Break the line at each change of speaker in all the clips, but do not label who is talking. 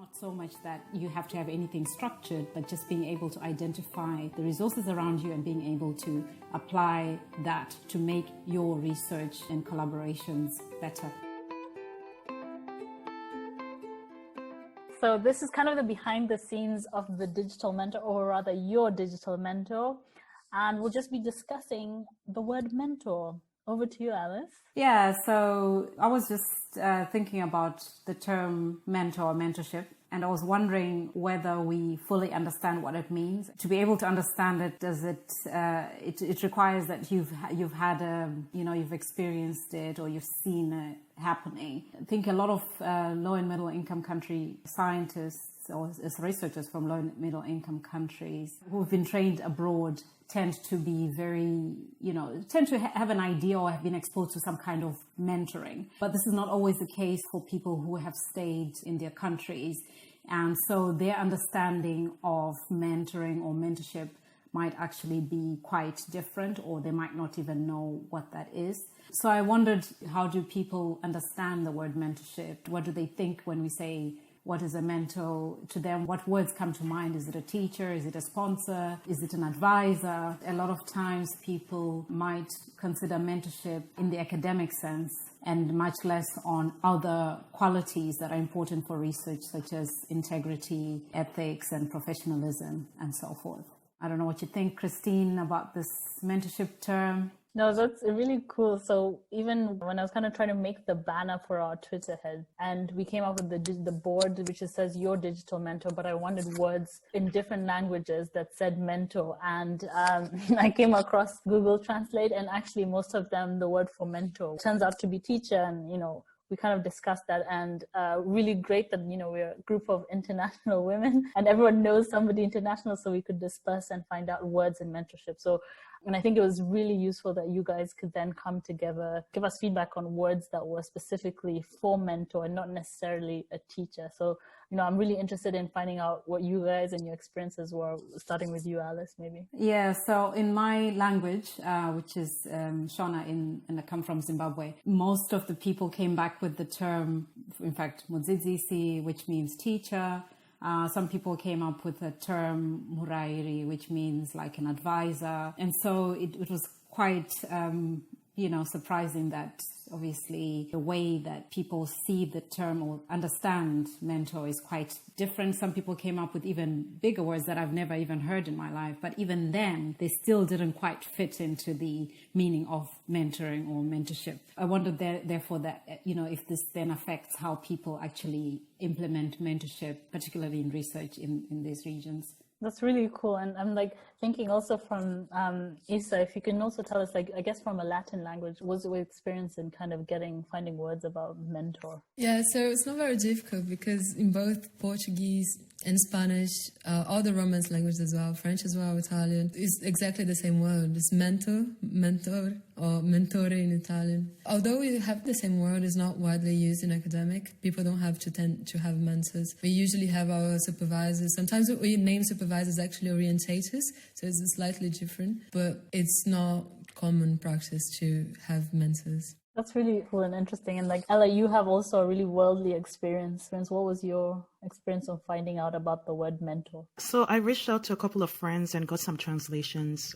Not so much that you have to have anything structured, but just being able to identify the resources around you and being able to apply that to make your research and collaborations better.
So this is kind of the behind the scenes of the digital mentor, or rather your digital mentor. And we'll just be discussing the word mentor. Over to you, Alice.
Yeah, so I was just thinking about the term mentor, mentorship, and I was wondering whether we fully understand what it means. To be able to understand it, does it? It requires that you've had you've experienced it or you've seen it happening. I think a lot of low and middle income country scientists or researchers from low and middle income countries who've been trained abroad tend to be tend to have an idea or have been exposed to some kind of mentoring. But this is not always the case for people who have stayed in their countries. And so their understanding of mentoring or mentorship might actually be quite different, or they might not even know what that is. So I wondered, how do people understand the word mentorship? What do they think when we say, what is a mentor to them? What words come to mind? Is it a teacher? Is it a sponsor? Is it an advisor? A lot of times people might consider mentorship in the academic sense and much less on other qualities that are important for research, such as integrity, ethics, and professionalism, and so forth. I don't know what you think, Christine, about this mentorship term.
No, that's really cool. So even when I was kind of trying to make the banner for our Twitter head, and we came up with the board which says your digital mentor, but I wanted words in different languages that said mentor, and I came across Google Translate, and actually most of them, the word for mentor turns out to be teacher, and we kind of discussed that, and really great that, we're a group of international women and everyone knows somebody international, so we could discuss and find out words in mentorship. And I think it was really useful that you guys could then come together, give us feedback on words that were specifically for mentor and not necessarily a teacher. So, I'm really interested in finding out what you guys and your experiences were, starting with you, Alice, maybe.
Yeah, so in my language, which is Shona, and I come from Zimbabwe, most of the people came back with the term, in fact, Mudzidzisi, which means teacher. Some people came up with the term murairi, which means like an advisor. And so it was quite, surprising that obviously the way that people see the term or understand mentor is quite different. Some people came up with even bigger words that I've never even heard in my life. But even then, they still didn't quite fit into the meaning of mentoring or mentorship. I wondered therefore that, if this then affects how people actually implement mentorship, particularly in research in these regions.
That's really cool. And I'm thinking also from Isa, if you can also tell us, I guess from a Latin language, what's your experience in kind of finding words about mentor?
Yeah, so it's not very difficult because in both Portuguese and Spanish, all the Romance languages as well, French as well, Italian, it's exactly the same word. It's mentor, or mentore in Italian. Although we have the same word, it's not widely used in academic. People don't have to tend to have mentors. We usually have our supervisors. Sometimes we name supervisors actually orientators, so it's slightly different, but it's not common practice to have mentors.
That's really cool and interesting. And Ella, you have also a really worldly experience. What was your experience of finding out about the word mentor?
So I reached out to a couple of friends and got some translations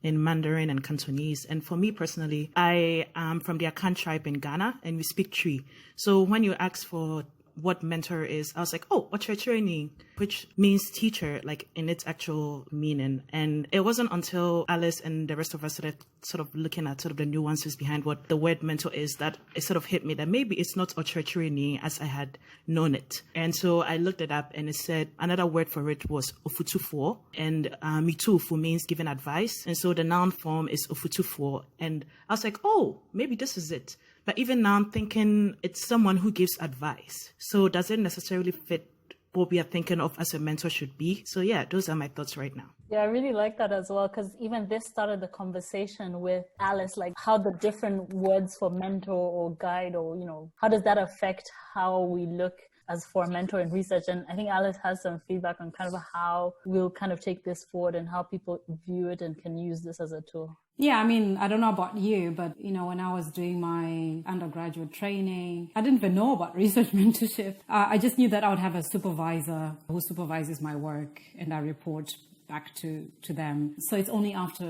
in Mandarin and Cantonese. And for me personally, I am from the Akan tribe in Ghana, and we speak Twi. So when you ask for what mentor is, I was like, oh, training, which means teacher, in its actual meaning. And it wasn't until Alice and the rest of us started sort of looking at sort of the nuances behind what the word mentor is that it sort of hit me that maybe it's not training as I had known it. And so I looked it up, and it said another word for it was ofutufo, and mitufu means giving advice. And so the noun form is ofutufo. And I was like, oh, maybe this is it. But even now I'm thinking it's someone who gives advice. So does it necessarily fit what we are thinking of as a mentor should be? So yeah, those are my thoughts right now.
Yeah, I really like that as well, because even this started the conversation with Alice, how the different words for mentor or guide, or, how does that affect how we look as for a mentor in research. And I think Alice has some feedback on kind of how we'll kind of take this forward and how people view it and can use this as a tool.
Yeah, I mean, I don't know about you, but, when I was doing my undergraduate training, I didn't even know about research mentorship. I just knew that I would have a supervisor who supervises my work and I report back to them. So it's only after,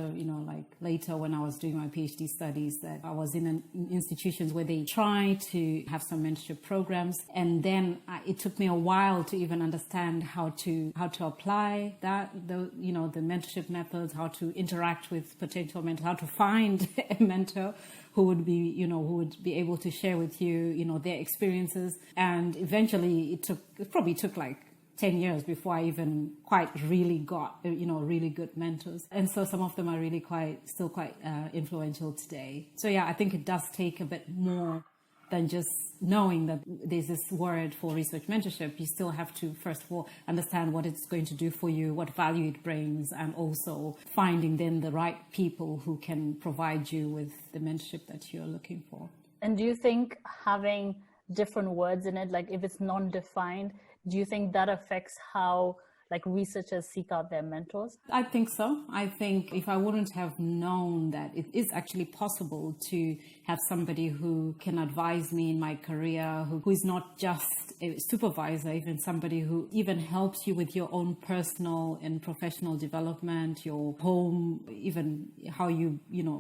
later when I was doing my PhD studies that I was in institutions where they try to have some mentorship programs. And then it took me a while to even understand how to apply the mentorship methods, how to interact with potential mentors, how to find a mentor who would be able to share with you, their experiences. And eventually it probably took like 10 years before I even quite really got, really good mentors. And so some of them are really still quite influential today. So yeah, I think it does take a bit more than just knowing that there's this word for research mentorship. You still have to, first of all, understand what it's going to do for you, what value it brings, and also finding then the right people who can provide you with the mentorship that you're looking for.
And do you think having different words in it, like if it's non-defined, do you think that affects how researchers seek out their mentors?
I think so. I think if I wouldn't have known that it is actually possible to have somebody who can advise me in my career, who is not just a supervisor, even somebody who even helps you with your own personal and professional development, your home, even how you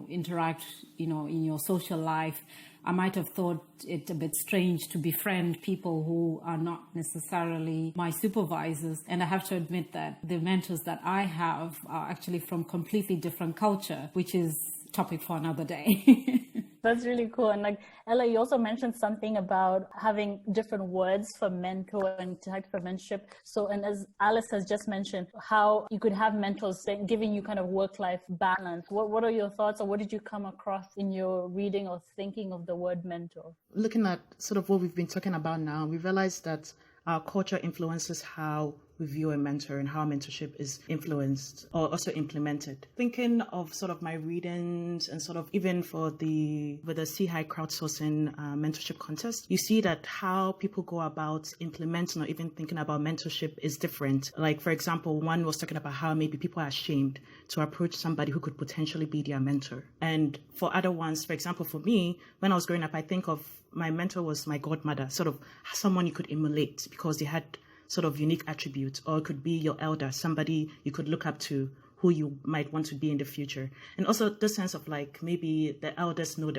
interact, in your social life. I might have thought it a bit strange to befriend people who are not necessarily my supervisors. And I have to admit that the mentors that I have are actually from completely different culture, which is topic for another day.
That's really cool. And Ella, you also mentioned something about having different words for mentor and type of mentorship. So, and as Alice has just mentioned, how you could have mentors giving you kind of work-life balance. What are your thoughts, or what did you come across in your reading or thinking of the word mentor?
Looking at sort of what we've been talking about now, we realized that our culture influences how we view a mentor and how mentorship is influenced or also implemented. Thinking of sort of my readings and sort of even with the CHI crowdsourcing mentorship contest, you see that how people go about implementing or even thinking about mentorship is different. Like, for example, one was talking about how maybe people are ashamed to approach somebody who could potentially be their mentor. And for other ones, for example, for me, when I was growing up, I think of my mentor was my godmother, sort of someone you could emulate because they had sort of unique attributes, or it could be your elder, somebody you could look up to who you might want to be in the future. And also the sense of maybe the elders knows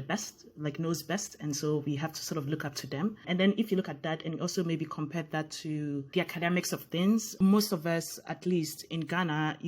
best. And so we have to sort of look up to them. And then if you look at that and also maybe compare that to the academics of things, most of us, at least in Ghana,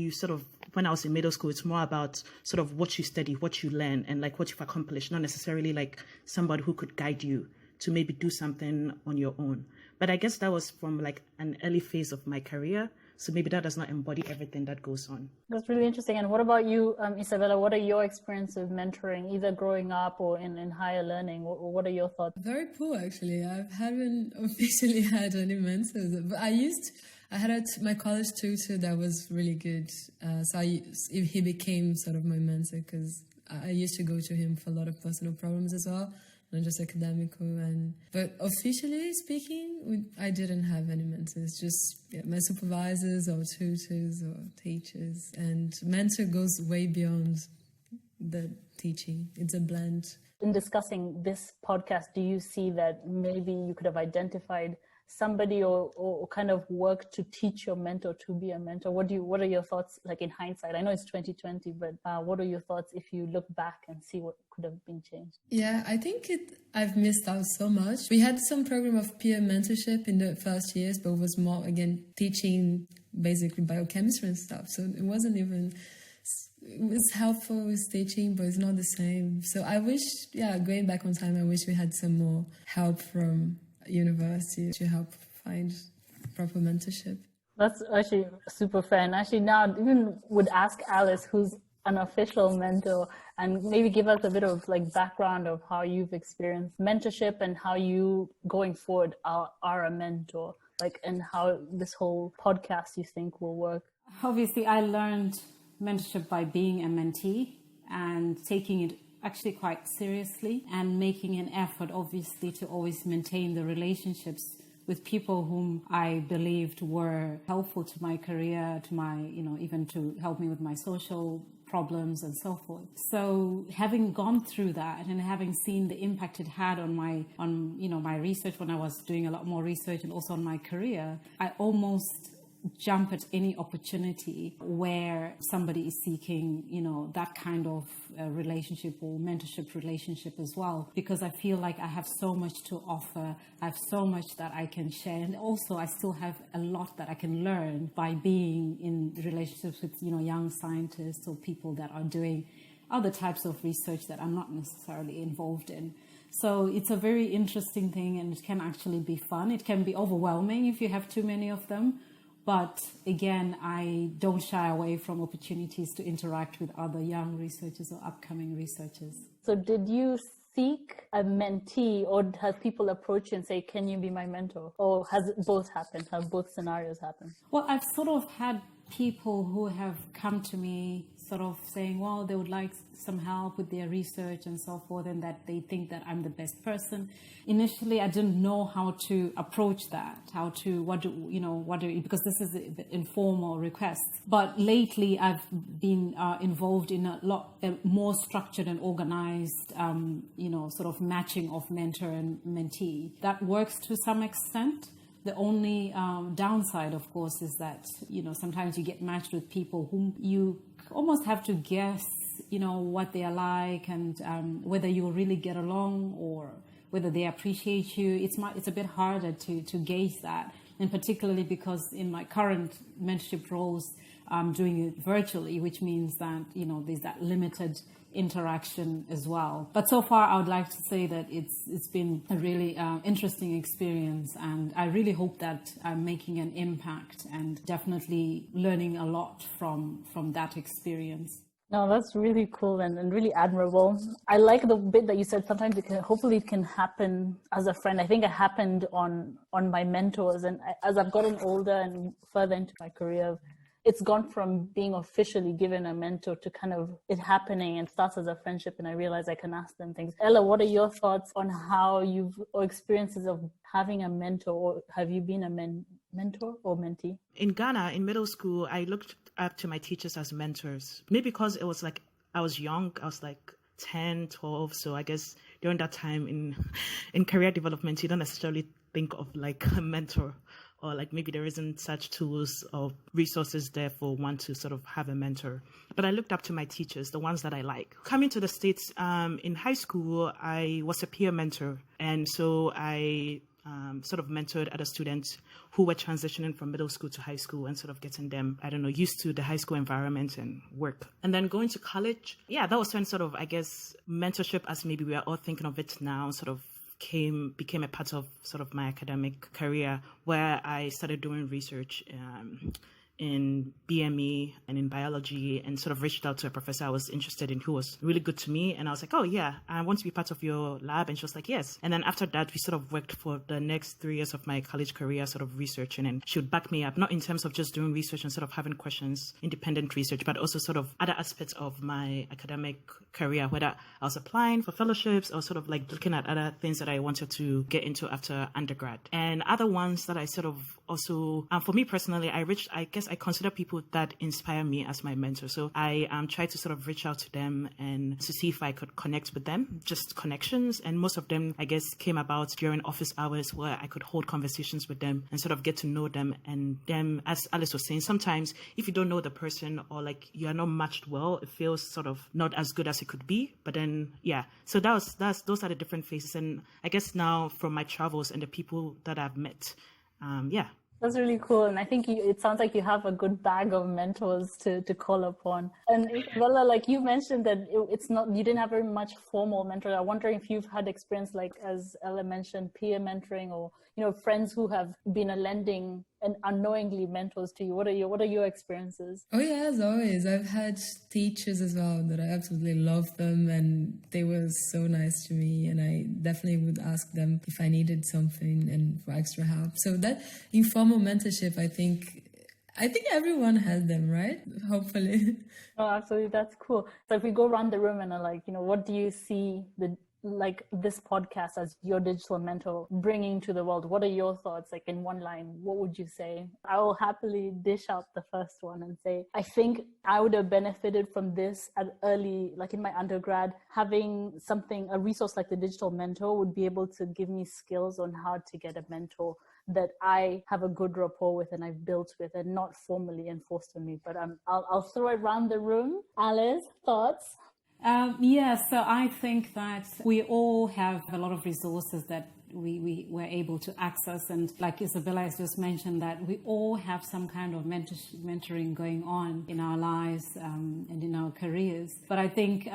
when I was in middle school, it's more about sort of what you study, what you learn, and what you've accomplished, not necessarily somebody who could guide you to maybe do something on your own. But I guess that was from an early phase of my career. So maybe that does not embody everything that goes on. That's
really interesting. And what about you, Isabela? What are your experiences of mentoring, either growing up or in higher learning? What are your thoughts?
Very poor, actually. I haven't officially had any mentors. But I had my college tutor that was really good. So he became sort of my mentor because I used to go to him for a lot of personal problems as well. Not just academical, but officially speaking, I didn't have any mentors, just my supervisors or tutors or teachers. And mentor goes way beyond the teaching. It's a blend.
In discussing this podcast, do you see that maybe you could have identified somebody or kind of work to teach your mentor to be a mentor? What are your thoughts in hindsight? I know it's 2020, but what are your thoughts if you look back and see what could have been changed?
Yeah, I think I've missed out so much. We had some program of peer mentorship in the first years, but it was more, again, teaching basically biochemistry and stuff. So it wasn't even, it was helpful with teaching, but it's not the same. So I wish, going back on time, I wish we had some more help from university to help find proper mentorship.
That's actually super fair. And actually now I even would ask Alice, who's an official mentor, and maybe give us a bit of background of how you've experienced mentorship and how you going forward are a mentor, and how this whole podcast you think will work.
Obviously, I learned mentorship by being a mentee and taking it actually quite seriously and making an effort, obviously, to always maintain the relationships with people whom I believed were helpful to my career, to my, even to help me with my social problems and so forth. So having gone through that and having seen the impact it had on my research when I was doing a lot more research and also on my career, I almost jump at any opportunity where somebody is seeking, that kind of relationship or mentorship relationship as well, because I feel like I have so much to offer. I have so much that I can share. And also I still have a lot that I can learn by being in relationships with, young scientists or people that are doing other types of research that I'm not necessarily involved in. So it's a very interesting thing, and it can actually be fun. It can be overwhelming if you have too many of them. But again, I don't shy away from opportunities to interact with other young researchers or upcoming researchers.
So did you seek a mentee, or have people approach you and say, can you be my mentor? Or has it both happened? Have both scenarios happened?
Well, I've sort of had people who have come to me sort of saying, well, they would like some help with their research and so forth, and that they think that I'm the best person. Initially, I didn't know how to approach that, because this is an informal request. But lately, I've been involved in a more structured and organized, sort of matching of mentor and mentee. That works to some extent. The only downside, of course, is that, sometimes you get matched with people whom you almost have to guess, what they are like, and whether you'll really get along or whether they appreciate you. It's a bit harder to gauge that. And particularly because in my current mentorship roles, I'm doing it virtually, which means that, there's that limited interaction as well. But so far, I would like to say that it's been a really interesting experience, and I really hope that I'm making an impact and definitely learning a lot from that experience.
No, that's really cool and really admirable. I like the bit that you said sometimes hopefully it can happen as a friend. I think it happened on my mentors, and as I've gotten older and further into my career, it's gone from being officially given a mentor to kind of it happening and starts as a friendship, and I realize I can ask them things. Ella, what are your thoughts on how or experiences of having a mentor, or have you been a mentor or mentee?
In Ghana, in middle school, I looked up to my teachers as mentors. Maybe because it was like I was young, I was like 10, 12. So I guess during that time in career development, you don't necessarily think of like a mentor, or like maybe there isn't such tools or resources there for one to sort of have a mentor. But I looked up to my teachers, the ones that I like. Coming to the States, in high school, I was a peer mentor. And so I sort of mentored other students who were transitioning from middle school to high school and sort of getting them, used to the high school environment and work. And then going to college, that was when sort of, I guess, mentorship, as maybe we are all thinking of it now, sort of became a part of sort of my academic career, where I started doing research in BME and in biology, and sort of reached out to a professor I was interested in who was really good to me. And I was like, oh yeah, I want to be part of your lab. And she was like, yes. And then after that, we sort of worked for the next 3 years of my college career, sort of researching, and she would back me up, not in terms of just doing research and sort of having questions, independent research, but also sort of other aspects of my academic career, whether I was applying for fellowships or sort of like looking at other things that I wanted to get into after undergrad. And other ones that I sort of also, for me personally, I consider people that inspire me as my mentor. So I try to sort of reach out to them and to see if I could connect with them, just connections. And most of them, I guess, came about during office hours where I could hold conversations with them and sort of get to know them. And them, as Alice was saying, sometimes if you don't know the person or like you are not matched well, it feels sort of not as good as it could be. But then, so those are the different phases. And I guess now from my travels and the people that I've met,
That's really cool. And I think it sounds like you have a good bag of mentors to call upon. And Isabela, like you mentioned that you didn't have very much formal mentoring. I'm wondering if you've had experience, like as Ella mentioned, peer mentoring, or, friends who have been lending and unknowingly mentors to you. What are your experiences?
Oh yeah, as always. I've had teachers as well that I absolutely loved them, and they were so nice to me, and I definitely would ask them if I needed something and for extra help. So that informal mentorship, I think everyone has them, right? Hopefully.
Oh, absolutely. That's cool. So if we go around the room and are like, what do you see like this podcast as your digital mentor bringing to the world? What are your thoughts? Like in one line, what would you say? I will happily dish out the first one and say, I think I would have benefited from this at early, like in my undergrad, having something, a resource like the digital mentor would be able to give me skills on how to get a mentor that I have a good rapport with and I've built with, and not formally enforced on me. But I'll throw it around the room. Alice, thoughts?
So I think that we all have a lot of resources that we were able to access, and like Isabela has just mentioned, that we all have some kind of mentoring going on in our lives and in our careers. But I think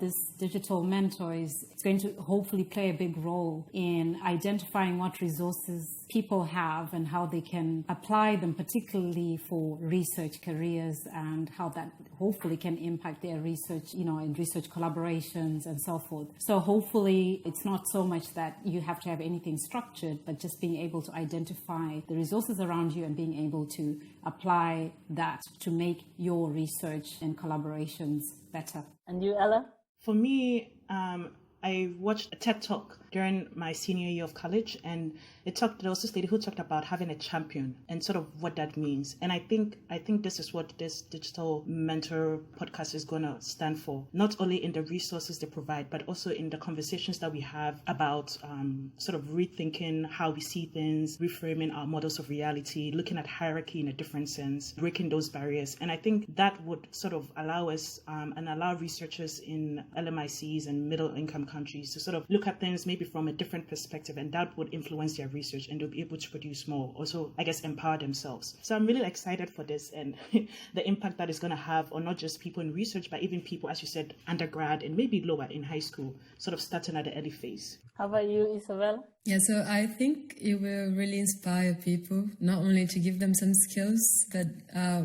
this digital mentor is going to hopefully play a big role in identifying what resources people have and how they can apply them, particularly for research careers, and how that hopefully can impact their research, in research collaborations and so forth. So hopefully it's not so much that you have to have anything structured, but just being able to identify the resources around you and being able to apply that to make your research and collaborations better.
And you, Ella?
For me, I watched a TED Talk during my senior year of college, and there was this lady who talked about having a champion and sort of what that means. And I think this is what this digital mentor podcast is going to stand for, not only in the resources they provide, but also in the conversations that we have about sort of rethinking how we see things, reframing our models of reality, looking at hierarchy in a different sense, breaking those barriers. And I think that would sort of allow us and allow researchers in LMICs and middle income countries to sort of look at things maybe from a different perspective, and that would influence their research and they'll be able to produce more, also I guess empower themselves. So I'm really excited for this and the impact that it's going to have on not just people in research, but even people, as you said, undergrad and maybe lower in high school, sort of starting at the early phase.
How about you, Isabel?
Yeah, so I think it will really inspire people, not only to give them some skills that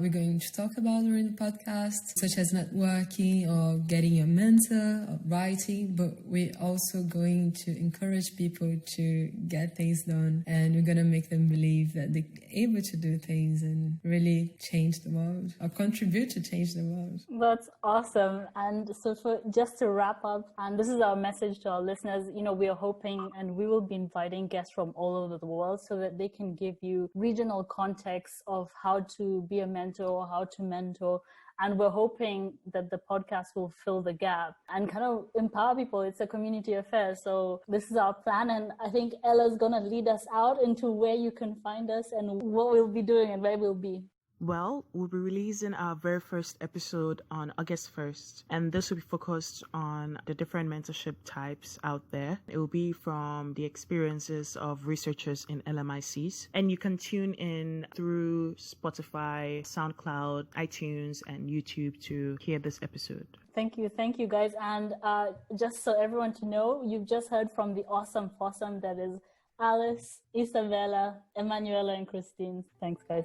we're going to talk about during the podcast, such as networking or getting a mentor or writing, but we're also going to encourage people to get things done, and we're going to make them believe that they're able to do things and really change the world or contribute to change the world.
That's awesome. And so just to wrap up, and this is our message to our listeners, we are hoping and we will be inviting guests from all over the world so that they can give you regional context of how to be a mentor or how to mentor. And we're hoping that the podcast will fill the gap and kind of empower people. It's a community affair. So this is our plan. And I think Ella's going to lead us out into where you can find us and what we'll be doing and where we'll be.
Well, we'll be releasing our very first episode on August 1st, and this will be focused on the different mentorship types out there. It will be from the experiences of researchers in LMICs, and you can tune in through Spotify, SoundCloud, iTunes, and YouTube to hear this episode.
Thank you guys. And just so everyone to know, you've just heard from the awesome foursome that is Alice, Isabela, Emmanuela, and Christine. Thanks, guys.